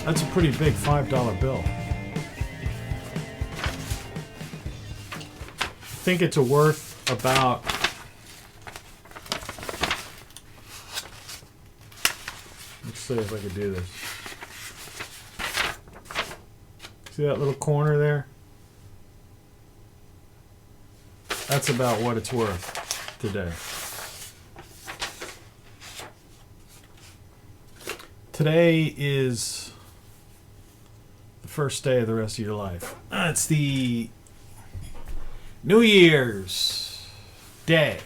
That's a pretty big $5 bill. I think it's worth about... Let's see if I can do this. See that little corner there? That's about what it's worth today. Today is the first day of the rest of your life. It's the New Year's Day.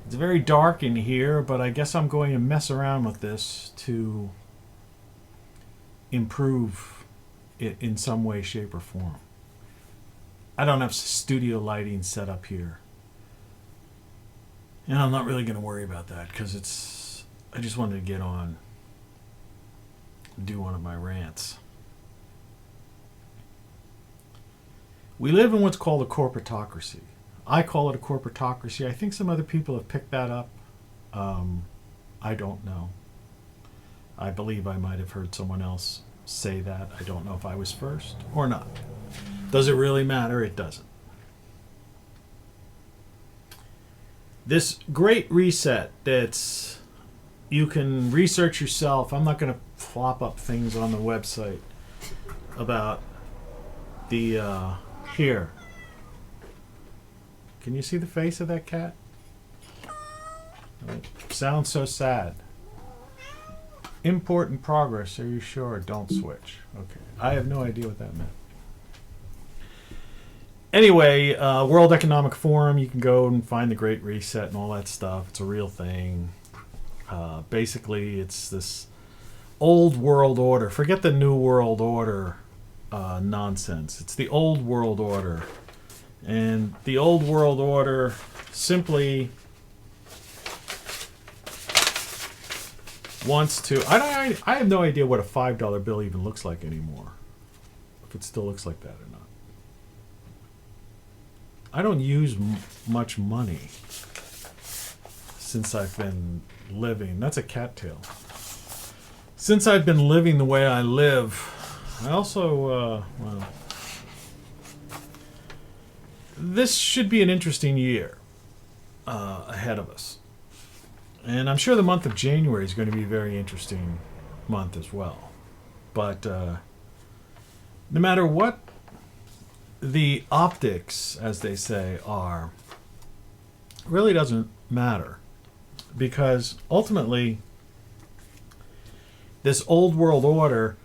It's very dark in here, but I guess I'm going to mess around with this to improve it in some way, shape, or form. I don't have studio lighting set up here. And I'm not really going to worry about that because I just wanted to get on and do one of my rants. We live in what's called a corporatocracy. I call it a corporatocracy. I think some other people have picked that up. I don't know. I believe I might have heard someone else say that. I don't know if I was first or not. Does it really matter? It doesn't. This great reset that's you can research yourself. I'm not going to flop up things on the website about the here. Can you see the face of that cat? It sounds so sad. Import in progress. Are you sure? Don't switch. Okay. I have no idea what that meant. Anyway, World Economic Forum, you can go and find the Great Reset and all that stuff. It's a real thing. Basically, it's this old world order. Forget the new world order nonsense. It's the old world order. And the old world order simply wants to... I have no idea what a $5 bill even looks like anymore. If it still looks like that or not. I don't use much money since I've been living. That's a cattail. Since I've been living the way I live, I also, well, this should be an interesting year ahead of us. And I'm sure the month of January is going to be a very interesting month as well. But no matter what the optics, as they say, are, really doesn't matter. Because ultimately, this old world order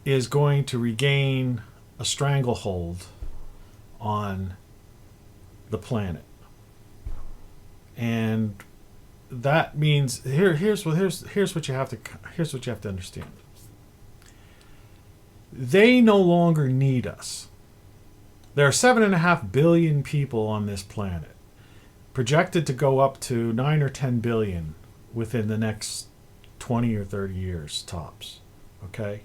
is going to regain a stranglehold on the planet. And that means here's what you have to understand. They no longer need us. There are 7.5 billion people on this planet, projected to go up to 9 or 10 billion within the next 20 or 30 years tops. Okay?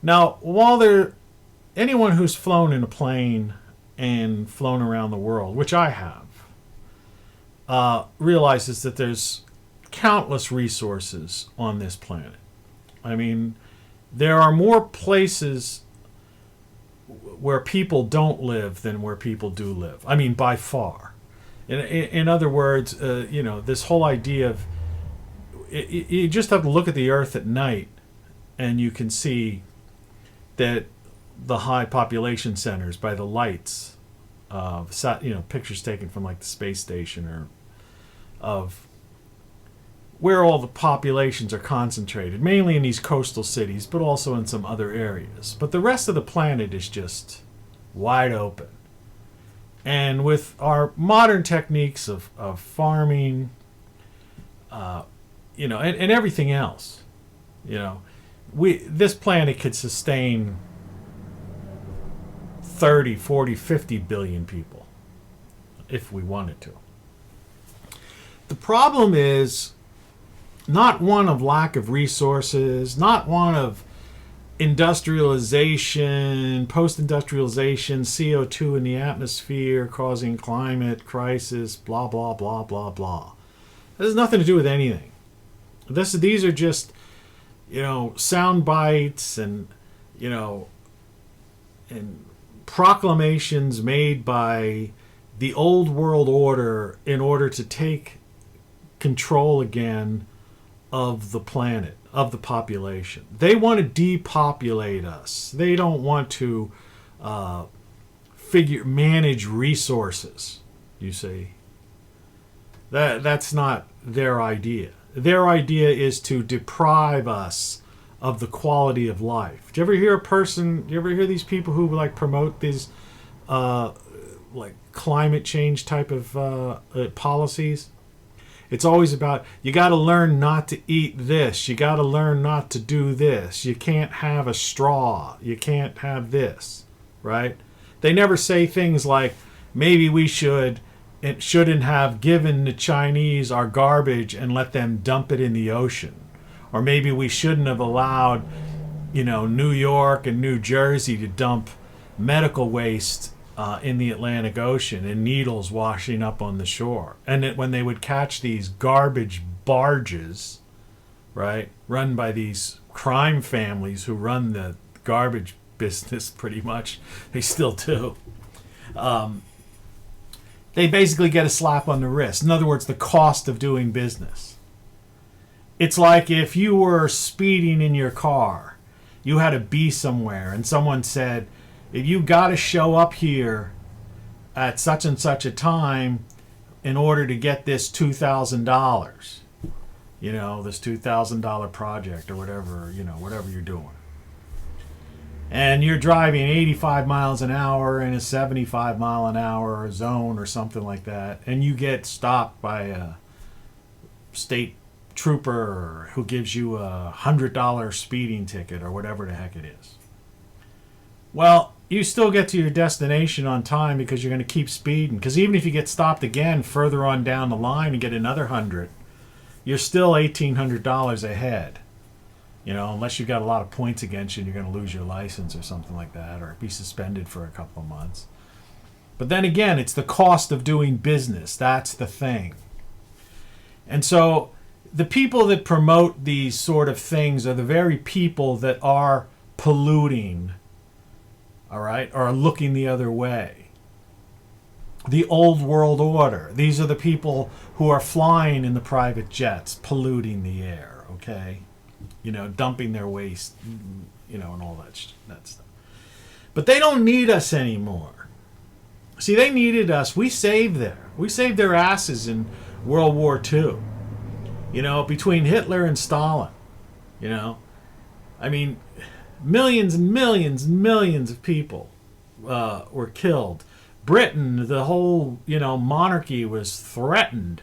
Now, while anyone who's flown in a plane and flown around the world, which I have, realizes that there's countless resources on this planet. I mean, there are more places where people don't live than where people do live. I mean, by far. In other words, this whole idea of... You just have to look at the Earth at night and you can see that the high population centers by the lights of, pictures taken from like the space station or of where all the populations are concentrated, mainly in these coastal cities, but also in some other areas. But the rest of the planet is just wide open. And with our modern techniques of farming, and everything else, this planet could sustain 30, 40, 50 billion people if we wanted to. The problem is not one of lack of resources, not one of industrialization, post-industrialization, CO2 in the atmosphere causing climate crisis, blah, blah, blah, blah, blah. It has nothing to do with anything. These are just, sound bites and, and proclamations made by the old world order in order to take control again of the planet, of the population. They want to depopulate us. They don't want to manage resources, you see. That's not their idea. Their idea is to deprive us of the quality of life. Do you ever hear these people who like promote these like climate change type of policies? It's always about, you got to learn not to eat this. You got to learn not to do this. You can't have a straw. You can't have this, right? They never say things like, maybe we shouldn't have given the Chinese our garbage and let them dump it in the ocean. Or maybe we shouldn't have allowed, New York and New Jersey to dump medical waste in the Atlantic Ocean and needles washing up on the shore. And when they would catch these garbage barges, right, run by these crime families who run the garbage business pretty much, they still do, they basically get a slap on the wrist. In other words, the cost of doing business. It's like if you were speeding in your car, you had to be somewhere, and someone said, if you got to show up here at such and such a time in order to get this $2,000, this $2,000 project or whatever, whatever you're doing. And you're driving 85 miles an hour in a 75 mile an hour zone or something like that, and you get stopped by a state trooper who gives you a $100 speeding ticket or whatever the heck it is. Well, you still get to your destination on time because you're going to keep speeding. Because even if you get stopped again further on down the line and get another 100, you're still $1,800 ahead. Unless you've got a lot of points against you and you're going to lose your license or something like that, or be suspended for a couple of months. But then again, it's the cost of doing business. That's the thing. And so the people that promote these sort of things are the very people that are polluting, all right, are looking the other way. The old world order. These are the people who are flying in the private jets, polluting the air, okay? Dumping their waste, and all that stuff. But they don't need us anymore. See, they needed us. We saved their asses in World War II. Between Hitler and Stalin. I mean, millions and millions and millions of people were killed. Britain, the whole, monarchy was threatened,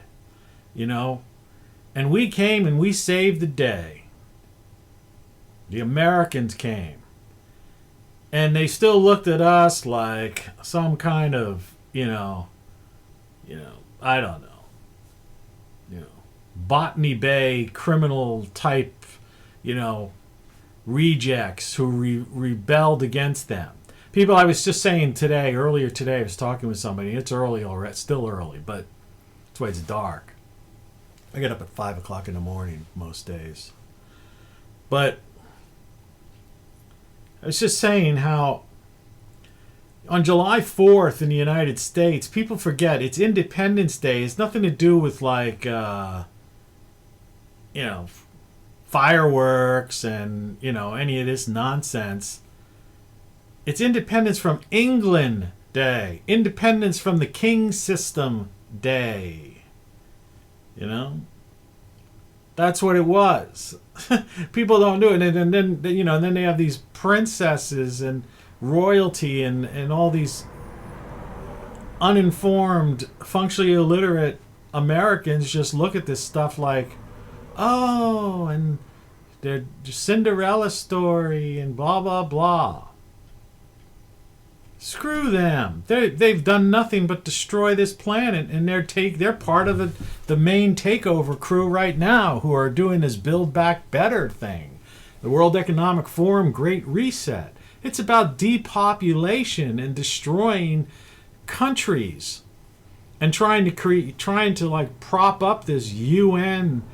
and we came and we saved the day. The Americans came. And they still looked at us like some kind of, I don't know, Botany Bay criminal type, rejects who rebelled against them. People, I was just saying earlier today, I was talking with somebody. It's early already, still early, but that's why it's dark. I get up at 5 o'clock in the morning most days. But I was just saying how on July 4th in the United States, people forget it's Independence Day. It's nothing to do with like, fireworks and, any of this nonsense. It's Independence from England Day. Independence from the King System Day. That's what it was. People don't do it. And then, and then they have these princesses and royalty and all these uninformed, functionally illiterate Americans just look at this stuff like, oh, and their Cinderella story and blah, blah, blah. Screw them. They've done nothing but destroy this planet, and they're part of the main takeover crew right now who are doing this Build Back Better thing. The World Economic Forum Great Reset. It's about depopulation and destroying countries and trying to like prop up this UN,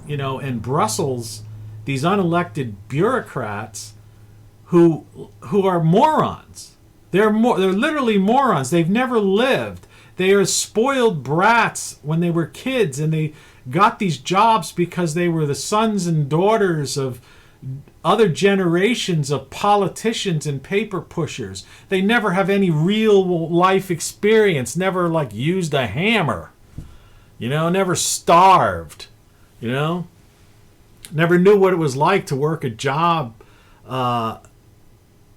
in Brussels these unelected bureaucrats who are morons. They're literally morons. They've never lived. They are spoiled brats when they were kids, and they got these jobs because they were the sons and daughters of other generations of politicians and paper pushers. They never have any real life experience, never like used a hammer, never starved, never knew what it was like to work a job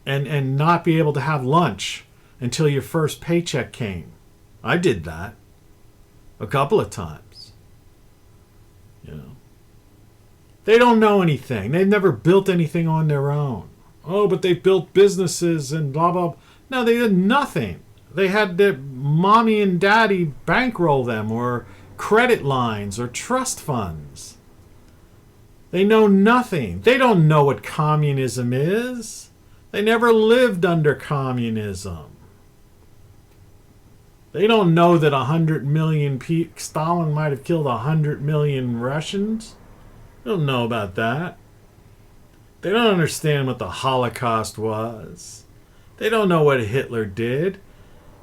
and not be able to have lunch until your first paycheck came. I did that a couple of times. They don't know anything. They've never built anything on their own. Oh, but they've built businesses and blah, blah. No, they did nothing. They had their mommy and daddy bankroll them, or credit lines, or trust funds. They know nothing. They don't know what communism is. They never lived under communism. They don't know that 100 million people, Stalin might have killed 100 million Russians. They don't know about that. They don't understand what the Holocaust was. They don't know what Hitler did.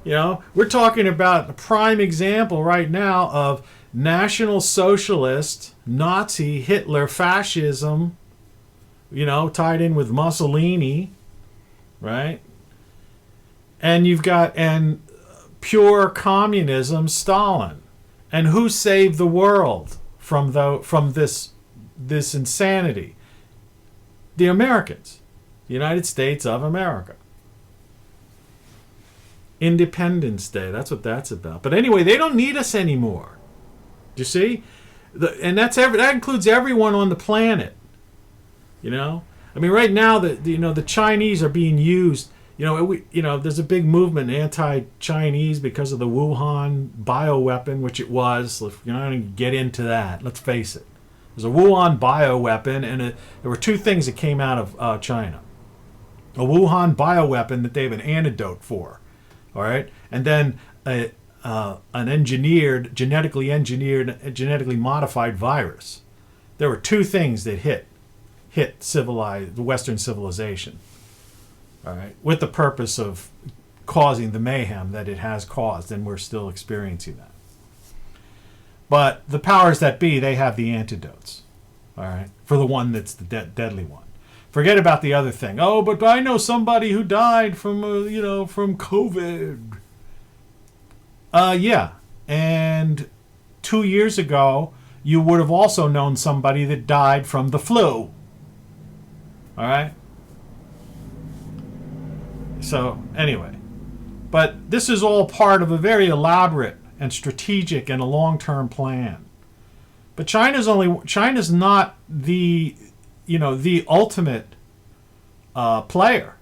We're talking about a prime example right now of National Socialist, Nazi, Hitler, fascism, tied in with Mussolini, right? And you've got pure communism, Stalin. And who saved the world from this insanity? The Americans. The United States of America. Independence Day, that's what that's about. But anyway, they don't need us anymore. Do you see? And that includes everyone on the planet. Right now the Chinese are being used. There's a big movement anti-Chinese because of the Wuhan bioweapon, which it was. I'm not going to get into that. Let's face it. There's a Wuhan bioweapon, and there were two things that came out of China. A Wuhan bioweapon that they have an antidote for, all right? And then an genetically modified virus. There were two things that hit the Western civilization, all right, with the purpose of causing the mayhem that it has caused, and we're still experiencing that. But the powers that be, they have the antidotes, all right, for the one that's the deadly one. Forget about the other thing. Oh, but I know somebody who died from COVID. Yeah, and 2 years ago, you would have also known somebody that died from the flu. All right? So, anyway. But this is all part of a very elaborate and strategic and a long-term plan. But China's not the ultimate player.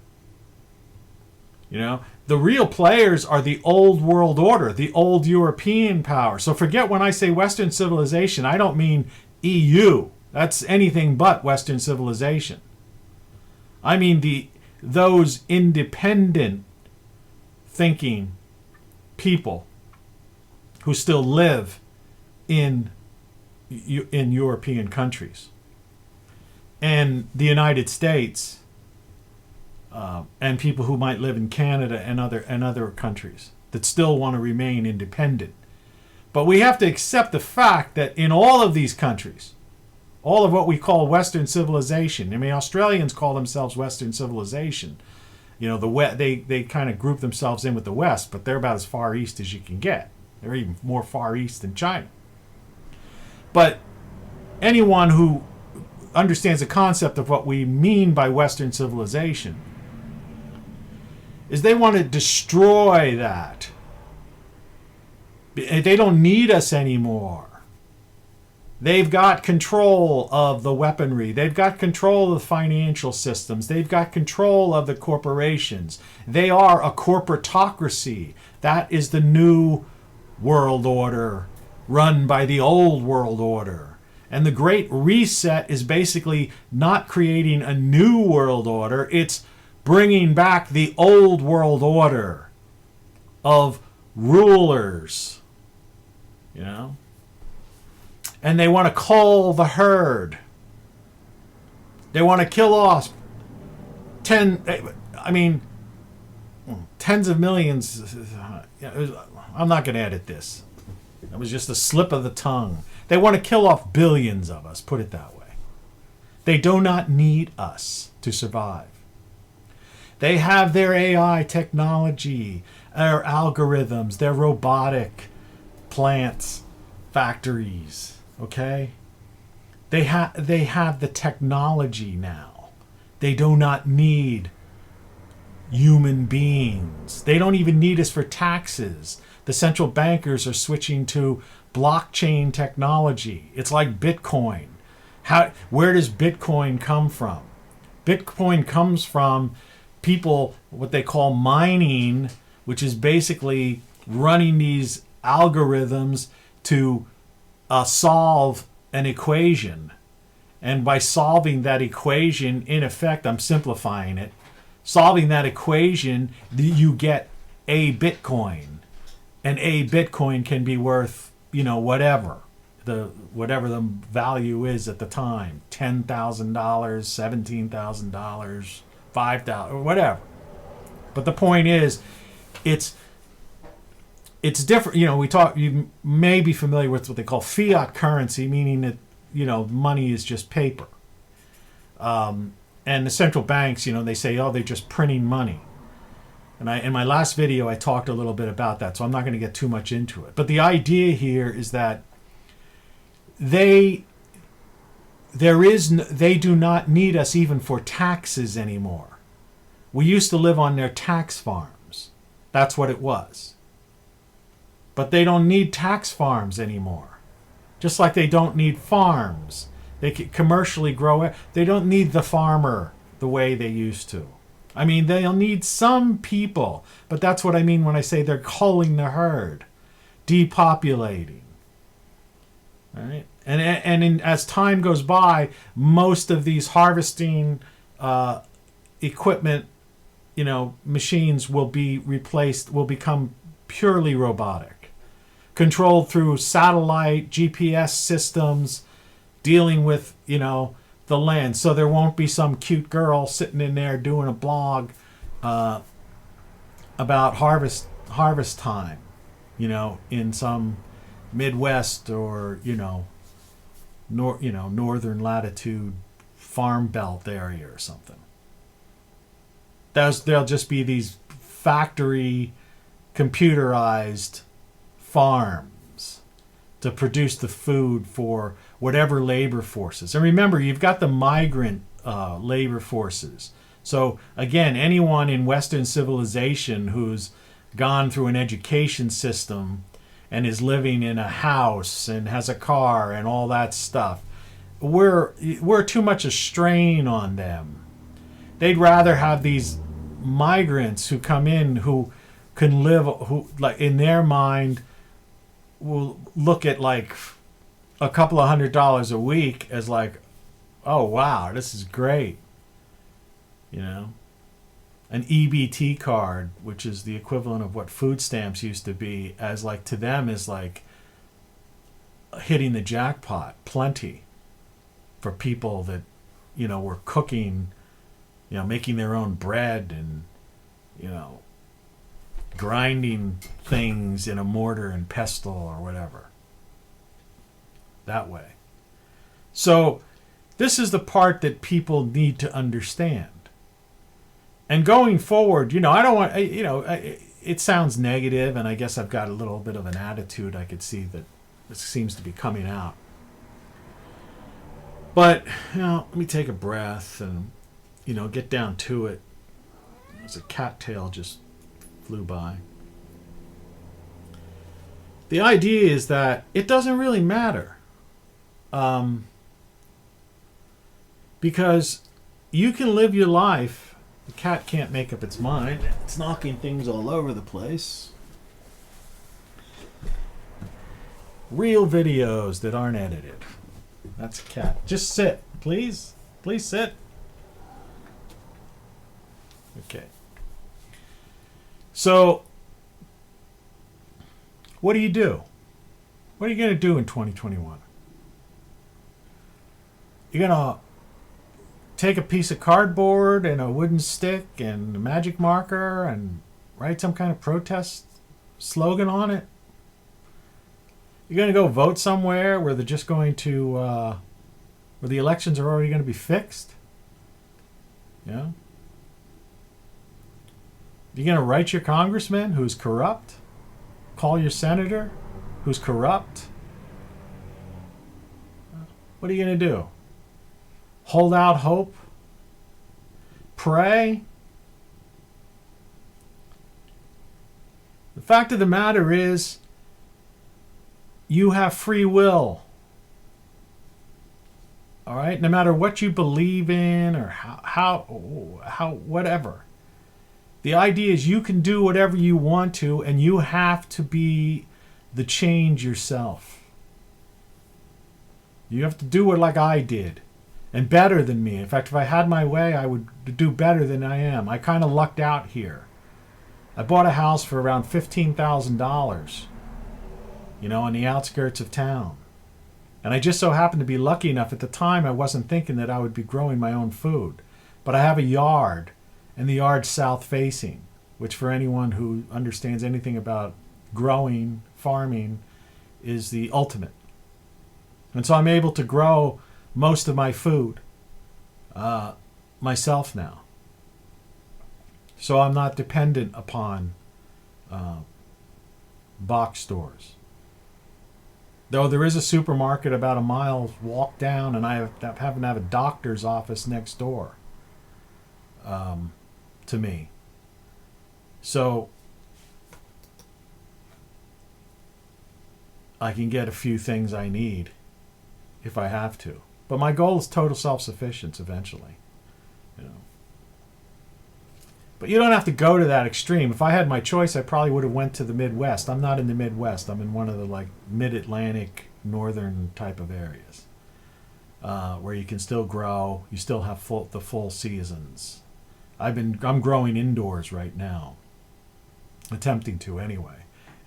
The real players are the old world order, the old European power. So forget when I say Western civilization, I don't mean EU. That's anything but Western civilization. I mean those independent thinking people who still live in European countries. And the United States, and people who might live in Canada and other countries that still want to remain independent. But we have to accept the fact that in all of these countries, all of what we call Western civilization, Australians call themselves Western civilization. They kind of group themselves in with the West, but they're about as far east as you can get. They're even more far east than China. But anyone who understands the concept of what we mean by Western civilization is they want to destroy that. They don't need us anymore. They've got control of the weaponry. They've got control of the financial systems. They've got control of the corporations. They are a corporatocracy. That is the new world order run by the old world order. And the Great Reset is basically not creating a new world order. It's bringing back the old world order of rulers, And they want to cull the herd. They want to kill off I mean, tens of millions. I'm not going to edit this. That was just a slip of the tongue. They want to kill off billions of us, put it that way. They do not need us to survive. They have their AI technology, their algorithms, their robotic plants, factories, okay? They have the technology now. They do not need human beings. They don't even need us for taxes. The central bankers are switching to blockchain technology. It's like Bitcoin. Where does Bitcoin come from? Bitcoin comes from people, what they call mining, which is basically running these algorithms to solve an equation. And by solving that equation, in effect, I'm simplifying it, solving that equation, you get a Bitcoin. And a Bitcoin can be worth, whatever the value is at the time, $10,000, $17,000, $5,000, whatever. But the point is, it's different. You may be familiar with what they call fiat currency, meaning that money is just paper. And the central banks, they say, oh, they're just printing money. And in my last video, I talked a little bit about that, so I'm not going to get too much into it. But the idea here is that they do not need us even for taxes anymore. We used to live on their tax farms. That's what it was. But they don't need tax farms anymore. Just like they don't need farms. They can commercially grow it. They don't need the farmer the way they used to. I mean, they'll need some people, but that's what I mean when I say they're culling the herd, depopulating. All right? As time goes by, most of these harvesting equipment, machines will be replaced, will become purely robotic, controlled through satellite, GPS systems, dealing with, the land. So there won't be some cute girl sitting in there doing a blog about harvest time, in some Midwest or northern latitude farm belt area or something. There'll just be these factory computerized farms to produce the food for whatever labor forces. And remember, you've got the migrant labor forces. So again, anyone in Western civilization who's gone through an education system and is living in a house and has a car and all that stuff, we're too much a strain on them. They'd rather have these migrants who come in who can live, who, like, in their mind, will look at like a couple of $100 a week as like, oh wow, this is great. An EBT card, which is the equivalent of what food stamps used to be, as like to them is like hitting the jackpot. Plenty for people that were cooking, making their own bread and grinding things in a mortar and pestle or whatever. That way. So this is the part that people need to understand. And going forward, I don't want, it sounds negative, and I guess I've got a little bit of an attitude. I could see that this seems to be coming out. But, let me take a breath and, get down to it. There's a cattail just flew by. The idea is that it doesn't really matter. Because you can live your life. The cat can't make up its mind. It's knocking things all over the place. Real videos that aren't edited. That's a cat. Just sit, please. Please sit. Okay. So, what do you do? What are you going to do in 2021? You're going to take a piece of cardboard and a wooden stick and a magic marker and write some kind of protest slogan on it? You're going to go vote somewhere where they're just going to, where the elections are already going to be fixed? Yeah. You're going to write your congressman who's corrupt? Call your senator who's corrupt? What are you going to do? Hold out hope? Pray? The fact of the matter is, you have free will. All right? No matter what you believe in or how whatever. The idea is you can do whatever you want to, and you have to be the change yourself. You have to do it like I did, and better than me. In fact, if I had my way, I would do better than I am. I kind of lucked out here. I bought a house for around $15,000, on the outskirts of town. And I just so happened to be lucky enough. At the time, I wasn't thinking that I would be growing my own food. But I have a yard, and the yard's south-facing, which for anyone who understands anything about growing, farming, is the ultimate. And so I'm able to grow most of my food myself now. So I'm not dependent upon box stores. Though there is a supermarket about a mile walk down, and I happen to have a doctor's office next door to me. So I can get a few things I need if I have to. But my goal is total self-sufficiency eventually. But you don't have to go to that extreme. If I had my choice, I probably would have went to the Midwest. I'm not in the Midwest. I'm in one of the mid-Atlantic, northern type of areas where you can still grow. You still have the full seasons. I'm growing indoors right now, attempting to anyway.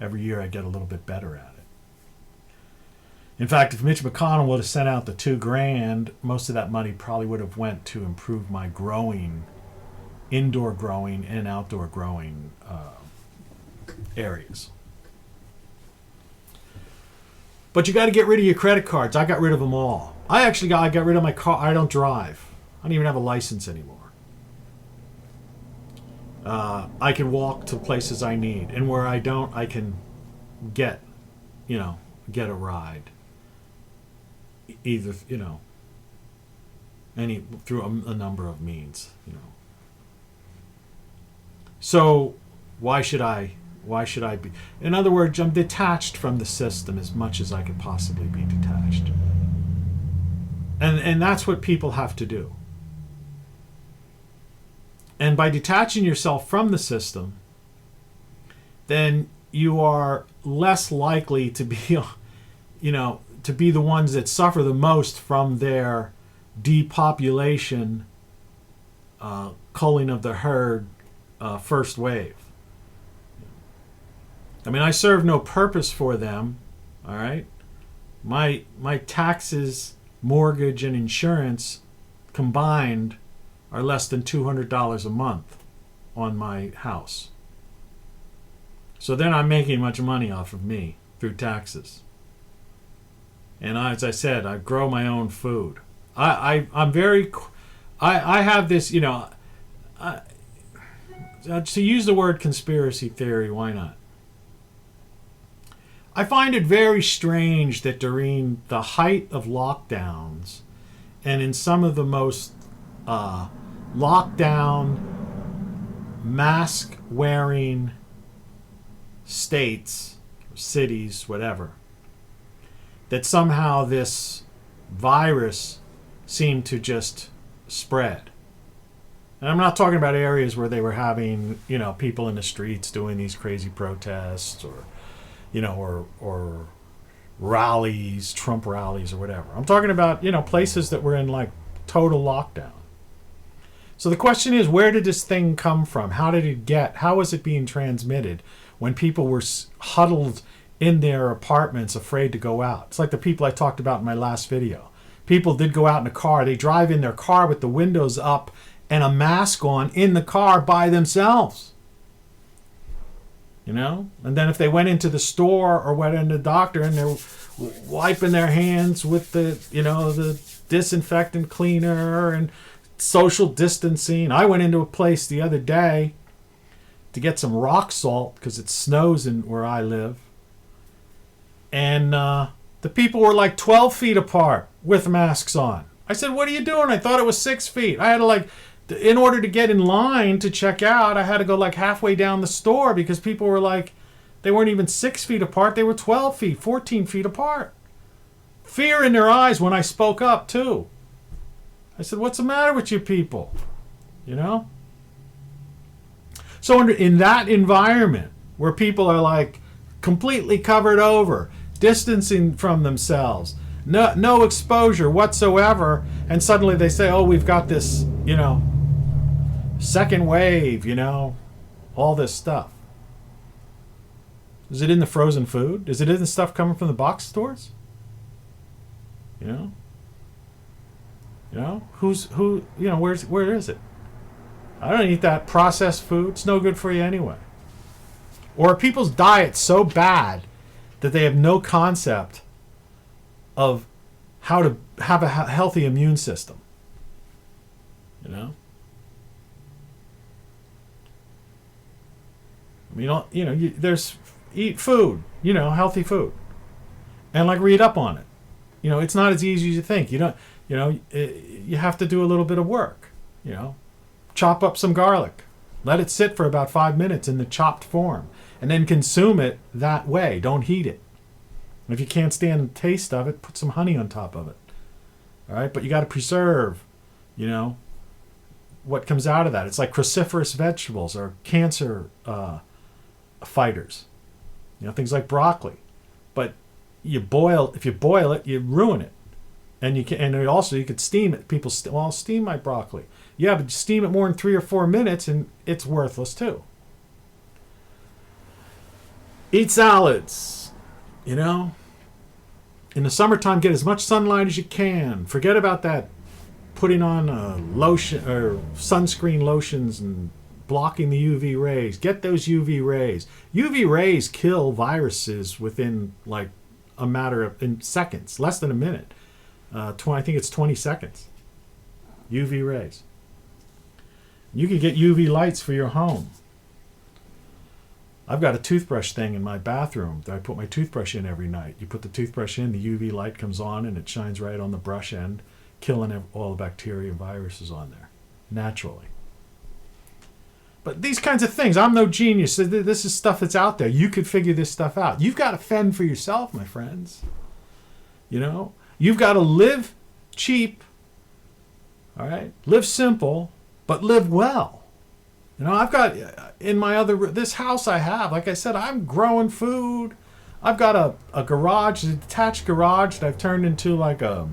Every year I get a little bit better at it. In fact, if Mitch McConnell would have sent out the $2,000, most of that money probably would have went to improve my indoor growing and outdoor growing areas. But you got to get rid of your credit cards. I got rid of them all. I got rid of my car. I don't drive. I don't even have a license anymore. I can walk to places I need, and where I don't, I can get a ride. Either through a number of means. So why should I be? In other words, I'm detached from the system as much as I could possibly be detached. And that's what people have to do. And by detaching yourself from the system, then you are less likely to be, to be the ones that suffer the most from their depopulation, culling of the herd, first wave. I mean, I serve no purpose for them, all right? My taxes, mortgage, and insurance combined are less than $200 a month on my house. So they're not making much money off of me through taxes. And as I said, I grow my own food. I have this, to use the word conspiracy theory, why not? I find it very strange that during the height of lockdowns and in some of the most lockdown, mask-wearing states, cities, whatever, that somehow this virus seemed to just spread. And I'm not talking about areas where they were having, people in the streets doing these crazy protests or rallies, Trump rallies or whatever. I'm talking about, places that were in total lockdown. So the question is, where did this thing come from? How was it being transmitted when people were huddled in their apartments afraid to go out? It's like the people I talked about in my last video. people did go out in a car. They drive in their car with the windows up and a mask on in the car by themselves. You know? And then if they went into the store or went into the doctor and they're wiping their hands with the, you know, the disinfectant cleaner and social distancing. I went into a place the other day to get some rock salt because it snows in where I live. And the people were like 12 feet apart with masks on. I said, what are you doing? I thought it was 6 feet. I had to like, in order to get in line to check out, I had to go like halfway down the store because people were like, they weren't even 6 feet apart. They were 12 feet, 14 feet apart. Fear in their eyes when I spoke up too. I said, what's the matter with you people? You know? So in that environment where people are like completely covered over, distancing from themselves, no exposure whatsoever, and suddenly they say, oh, we've got this, you know, second wave, you know, all this stuff. Is it in the frozen food? Is it in the stuff coming from the box stores? You know? You know? Where is it? I don't eat that processed food. It's no good for you anyway. Or are people's diets so bad that they have no concept of how to have a healthy immune system? You know? There's eat food, you know, healthy food. And like read up on it. You know, it's not as easy as you think. You don't, you know, you have to do a little bit of work, you know. Chop up some garlic. Let it sit for about 5 minutes in the chopped form. And then consume it that way. Don't heat it. If you can't stand the taste of it, put some honey on top of it. All right? But you got to preserve, you know, what comes out of that. It's like cruciferous vegetables or cancer fighters. You know, things like broccoli. But if you boil it, you ruin it. And you could steam it. People I'll steam my broccoli. Yeah, but steam it more than 3 or 4 minutes and it's worthless too. Eat salads, you know. In the summertime, get as much sunlight as you can. Forget about that putting on lotion or sunscreen lotions and blocking the UV rays. Get those UV rays. UV rays kill viruses within like a matter of in seconds, less than a minute. I think it's 20 seconds. UV rays. You can get UV lights for your home. I've got a toothbrush thing in my bathroom that I put my toothbrush in every night. You put the toothbrush in, the UV light comes on, and it shines right on the brush end, killing all the bacteria and viruses on there, naturally. But these kinds of things, I'm no genius. This is stuff that's out there. You could figure this stuff out. You've got to fend for yourself, my friends. You know? You've got to live cheap, all right? Live simple, but live well. You know, I've got in this house I have, like I said, I'm growing food. I've got a garage, a detached garage that I've turned into like a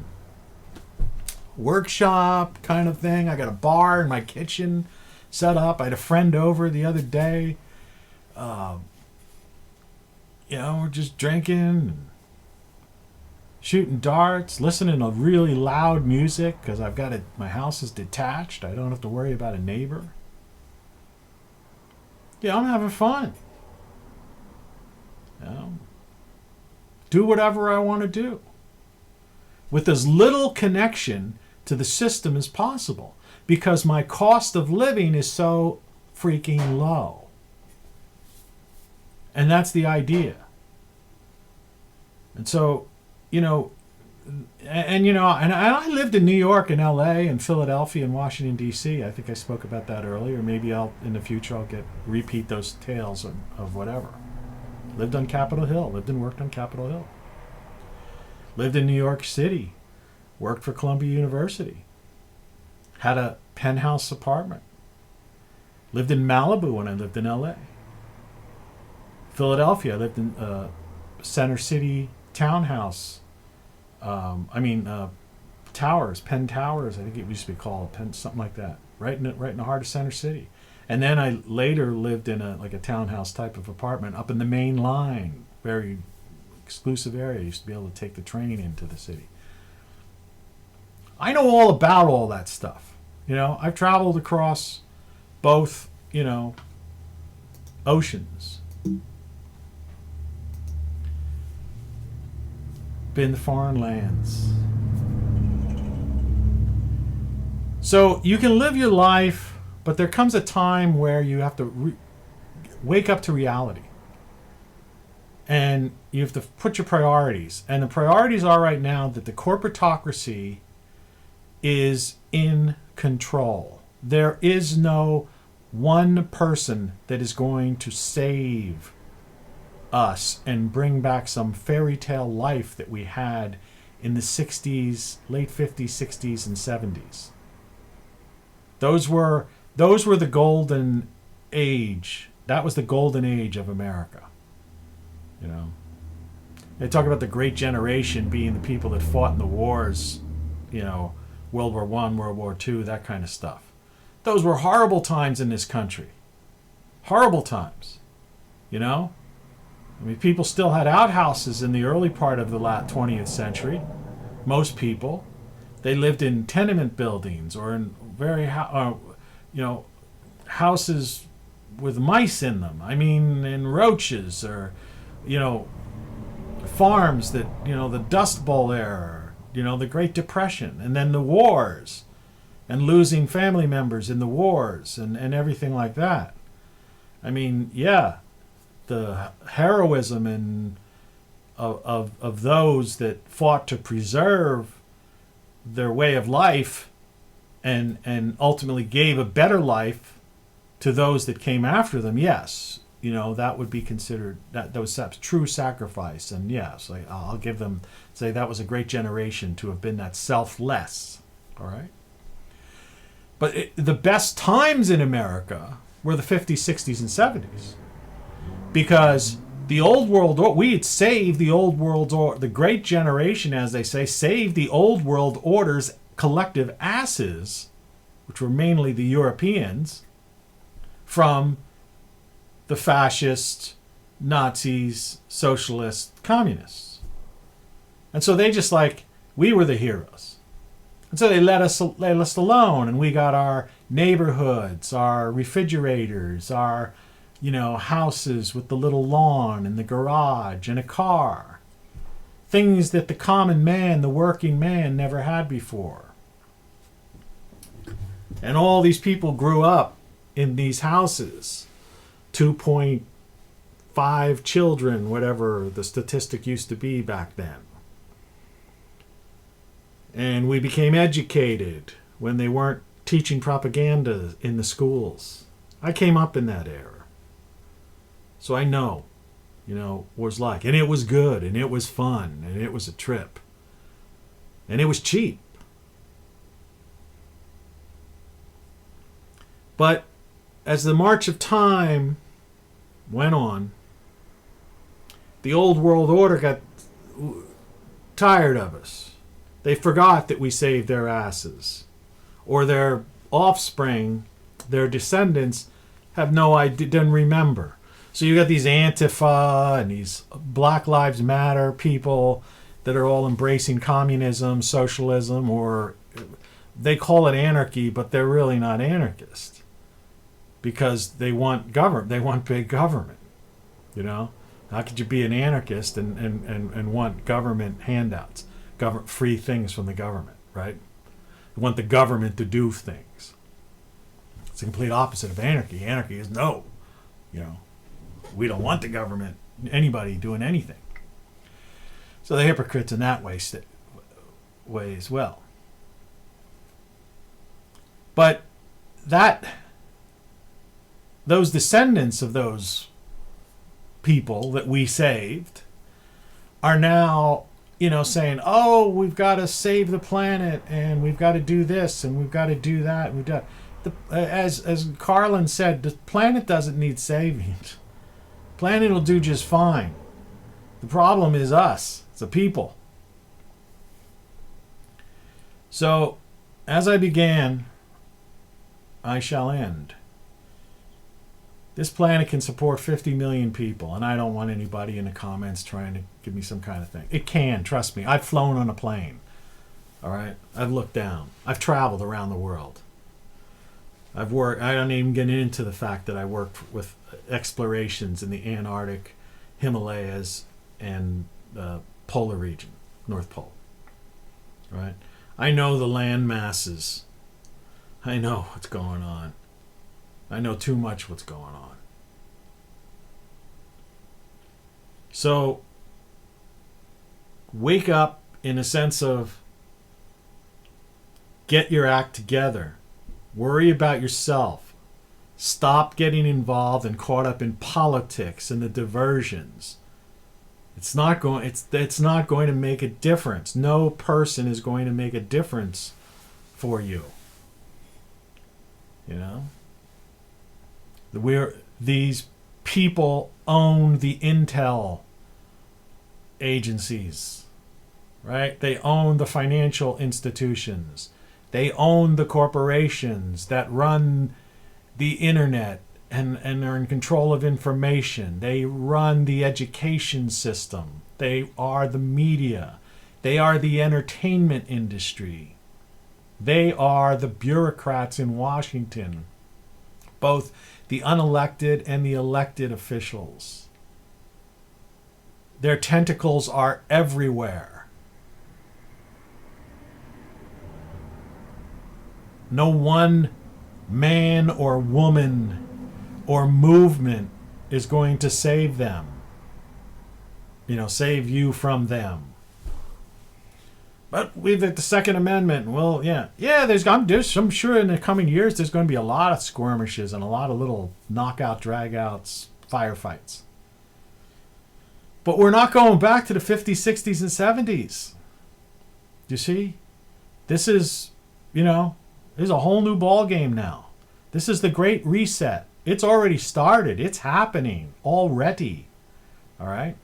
workshop kind of thing. I got a bar in my kitchen set up. I had a friend over the other day. You know, we're just drinking and shooting darts, listening to really loud music because my house is detached. I don't have to worry about a neighbor. Yeah, I'm having fun. You know, do whatever I want to do with as little connection to the system as possible because my cost of living is so freaking low. And that's the idea. And so, you know, and I lived in New York and LA and Philadelphia and Washington D.C. I think I spoke about that earlier. Maybe in the future I'll repeat those tales of whatever. Lived on Capitol Hill. Lived and worked on Capitol Hill. Lived in New York City. Worked for Columbia University. Had a penthouse apartment. Lived in Malibu when I lived in LA. Philadelphia. I lived in Center City townhouse. Towers, Penn Towers, I think it used to be called, something like that, right in the heart of Center City. And then I later lived in a townhouse type of apartment up in the main line, very exclusive area. I used to be able to take the train into the city. I know all about all that stuff. You know, I've traveled across both, you know, oceans. Been to foreign lands. So you can live your life, but there comes a time where you have to wake up to reality. And you have to put your priorities. And the priorities are right now that the corporatocracy is in control. There is no one person that is going to save us and bring back some fairy tale life that we had in the 60s, late 50s, 60s, and 70s. Those were the golden age. That was the golden age of America. You know, they talk about the Great Generation being the people that fought in the wars, you know, World War I, World War II, that kind of stuff. Those were horrible times in this country. Horrible times. You know? I mean, people still had outhouses in the early part of the 20th century. Most people. They lived in tenement buildings or in very, houses with mice in them. I mean, and roaches or, you know, farms that, you know, the Dust Bowl era, you know, the Great Depression, and then the wars, and losing family members in the wars and everything like that. I mean, yeah, the heroism and of those that fought to preserve their way of life and ultimately gave a better life to those that came after them, yes, you know, that would be considered, that was true sacrifice. And yes, I'll give them, say that was a great generation to have been that selfless. All right. But the best times in America were the 50s, 60s, and 70s. Because the old world, we had saved the old world order, the great generation, as they say, saved the old world order's collective asses, which were mainly the Europeans, from the fascists, Nazis, socialists, communists. And so they just we were the heroes. And so they let us alone, and we got our neighborhoods, our refrigerators, our, you know, houses with the little lawn and the garage and a car. Things that the common man, the working man, never had before. And all these people grew up in these houses. 2.5 children, whatever the statistic used to be back then. And we became educated when they weren't teaching propaganda in the schools. I came up in that era. So I know, you know, what it was like. And it was good, and it was fun, and it was a trip. And it was cheap. But as the march of time went on, the old world order got tired of us. They forgot that we saved their asses. Or their offspring, their descendants, have no idea, didn't remember. So you got these Antifa and these Black Lives Matter people that are all embracing communism, socialism, or they call it anarchy, but they're really not anarchists. Because they want government, they want big government. You know? How could you be an anarchist and want government handouts? Government free things from the government, right? You want the government to do things. It's the complete opposite of anarchy. Anarchy is no. You know, we don't want the government, anybody doing anything. So they're hypocrites in that way as well. But those descendants of those people that we saved are now, you know, saying, oh, we've got to save the planet, and we've got to do this, and we've got to do that. And we've got as Carlin said, the planet doesn't need saving. The planet will do just fine. The problem is us. It's the people. So, as I began, I shall end. This planet can support 50 million people, and I don't want anybody in the comments trying to give me some kind of thing. It can, trust me. I've flown on a plane. All right? I've looked down. I've traveled around the world. I've worked, I don't even get into the fact that I worked with explorations in the Antarctic, Himalayas, and the polar region, North Pole. Right? I know the land masses. I know what's going on. I know too much what's going on. So, wake up in a sense of get your act together. Worry about yourself. Stop getting involved and caught up in politics and the diversions. It's not going to make a difference. No person is going to make a difference for you. You know? These people own the intel agencies, right? They own the financial institutions. They own the corporations that run the internet and are in control of information. They run the education system. They are the media. They are the entertainment industry. They are the bureaucrats in Washington, both the unelected and the elected officials. Their tentacles are everywhere. No one man or woman or movement is going to save them. Save you from them. But we've got the Second Amendment. Well, yeah. I'm sure in the coming years there's going to be a lot of skirmishes and a lot of little knockout, drag-outs, firefights. But we're not going back to the 50s, 60s, and 70s. You see? This is a whole new ball game now. This is the Great Reset. It's already started. It's happening already. All right?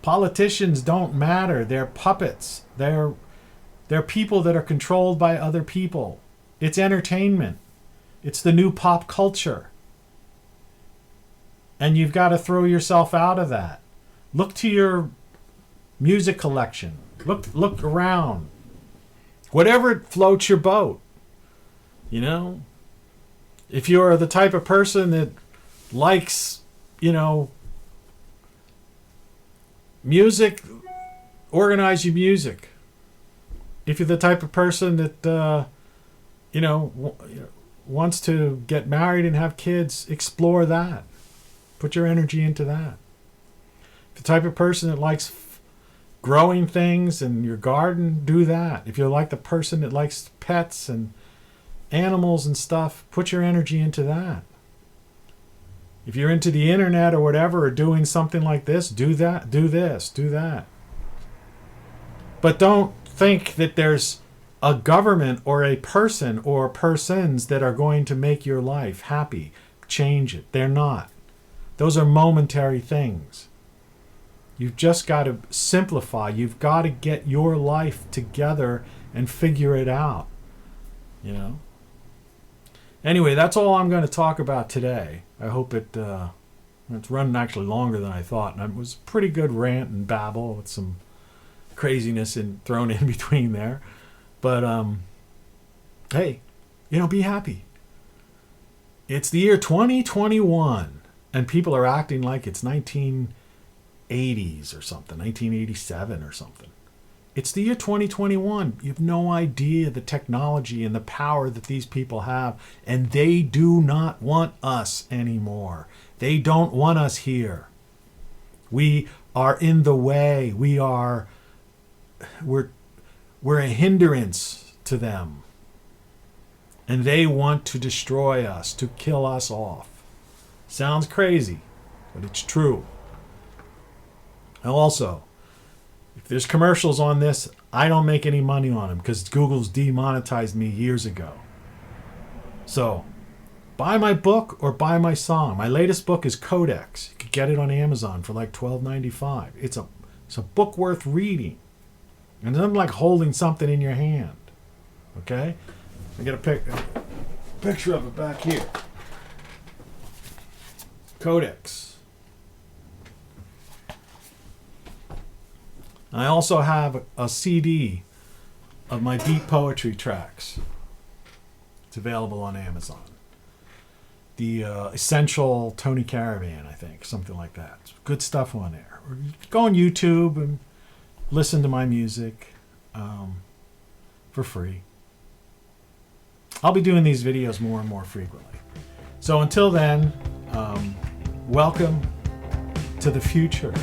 Politicians don't matter. They're puppets. They're people that are controlled by other people. It's entertainment. It's the new pop culture. And you've got to throw yourself out of that. Look to your music collection. Look around. Whatever floats your boat. If you're the type of person that likes, music, organize your music. If you're the type of person that, wants to get married and have kids, explore that. Put your energy into that. If you're the type of person that likes growing things in your garden, do that. If you're like the person that likes pets and animals and stuff, put your energy into that. If you're into the internet or whatever, or doing something like this, do that, do this, do that. But don't think that there's a government or a person or persons that are going to make your life happy, change it. They're not. Those are momentary things. You've just got to simplify. You've got to get your life together and figure it out. Anyway, that's all I'm going to talk about today. I hope it's running actually longer than I thought. And it was a pretty good rant and babble with some craziness thrown in between there. But, hey, be happy. It's the year 2021. And people are acting like it's 1980s or something, 1987 or something. It's the year 2021. You have no idea the technology and the power that these people have. And they do not want us anymore. They don't want us here. We are in the way. We're a hindrance to them. And they want to destroy us, to kill us off. Sounds crazy, but it's true. And also, if there's commercials on this, I don't make any money on them because Google's demonetized me years ago. So, buy my book or buy my song. My latest book is Codex. You could get it on Amazon for like $12.95. It's a book worth reading. And it's like holding something in your hand. Okay? I got a picture of it back here. Codex. I also have a CD of my deep poetry tracks. It's available on Amazon. The Essential Tony Caravan, I think, something like that. It's good stuff on there. Or you can go on YouTube and listen to my music for free. I'll be doing these videos more and more frequently. So until then, welcome to the future.